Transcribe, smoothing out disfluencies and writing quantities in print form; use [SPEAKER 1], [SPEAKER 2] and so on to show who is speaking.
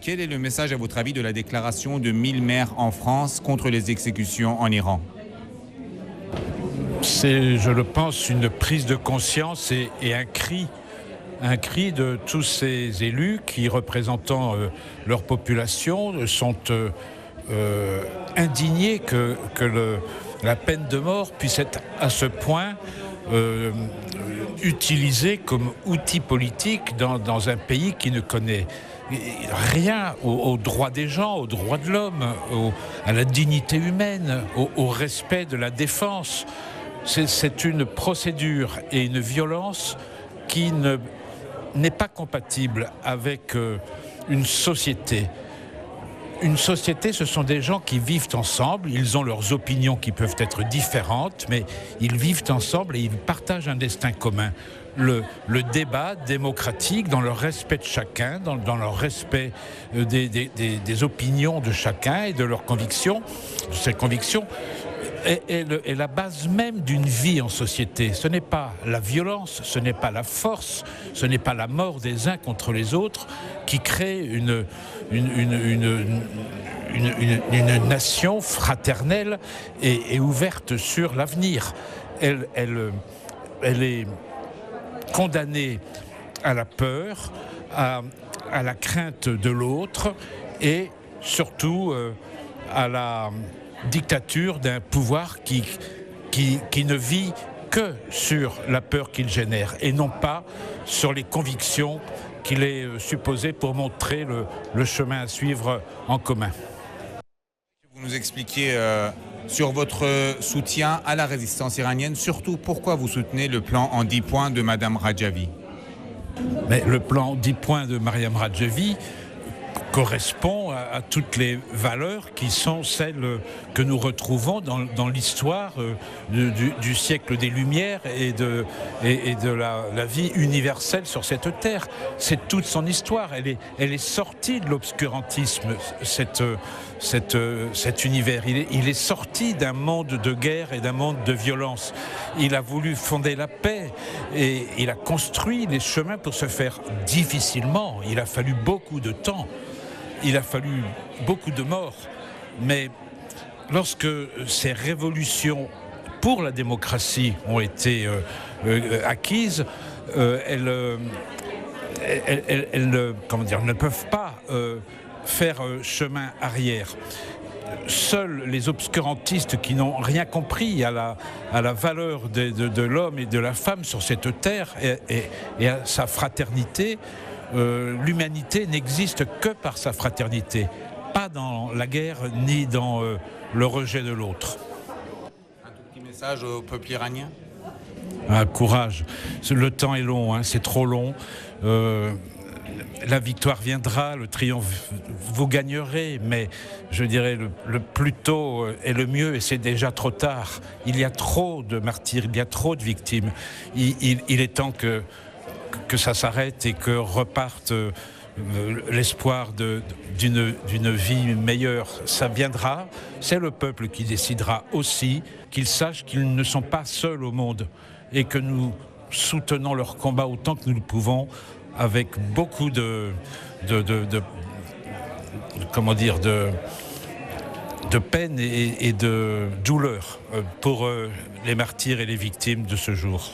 [SPEAKER 1] Quel est le message, à votre avis, de la déclaration de 1000 maires en France contre les exécutions en Iran?
[SPEAKER 2] C'est, je le pense, une prise de conscience et un cri de tous ces élus qui, représentant leur population, sont indignés que la peine de mort puisse être à ce point utilisée comme outil politique dans un pays qui ne connaît rien aux droits des gens, aux droits de l'homme, à la dignité humaine, au respect de la défense. C'est une procédure et une violence qui n'est pas compatible avec une société. Une société, ce sont des gens qui vivent ensemble, ils ont leurs opinions qui peuvent être différentes, mais ils vivent ensemble et ils partagent un destin commun. Le débat démocratique, dans le respect de chacun, dans le respect des opinions de chacun et de leurs convictions, de ses convictions, est la base même d'une vie en société. Ce n'est pas la violence, ce n'est pas la force, ce n'est pas la mort des uns contre les autres qui crée une nation fraternelle et ouverte sur l'avenir. Elle est condamnée à la peur, à la crainte de l'autre et surtout à la dictature d'un pouvoir qui ne vit que sur la peur qu'il génère et non pas sur les convictions qu'il est supposé pour montrer le chemin à suivre en commun.
[SPEAKER 1] Vous nous expliquiez sur votre soutien à la résistance iranienne, surtout pourquoi vous soutenez le plan en 10 points de Madame Rajavi.
[SPEAKER 2] Mais le plan 10 points de Mariam Rajavi correspond à toutes les valeurs qui sont celles que nous retrouvons dans l'histoire du siècle des Lumières et de la vie universelle sur cette terre. C'est toute son histoire. Elle est sortie de l'obscurantisme, cet univers. Il est sorti d'un monde de guerre et d'un monde de violence. Il a voulu fonder la paix et il a construit les chemins pour se faire difficilement. Il a fallu beaucoup de temps. Il a fallu beaucoup de morts, mais lorsque ces révolutions pour la démocratie ont été acquises, elles ne peuvent pas faire chemin arrière. Seuls les obscurantistes qui n'ont rien compris à la valeur de l'homme et de la femme sur cette terre et à sa fraternité. L'humanité n'existe que par sa fraternité, pas dans la guerre ni dans le rejet de l'autre.
[SPEAKER 1] Un tout petit message au peuple iranien?
[SPEAKER 2] Courage, le temps est long, c'est trop long. La victoire viendra, le triomphe, vous gagnerez, mais je dirais le plus tôt est le mieux et c'est déjà trop tard. Il y a trop de martyrs, il y a trop de victimes. Il est temps que ça s'arrête et que reparte l'espoir d'une vie meilleure. Ça viendra, c'est le peuple qui décidera aussi, qu'ils sachent qu'ils ne sont pas seuls au monde et que nous soutenons leur combat autant que nous le pouvons avec beaucoup de peine et de douleur pour les martyrs et les victimes de ce jour.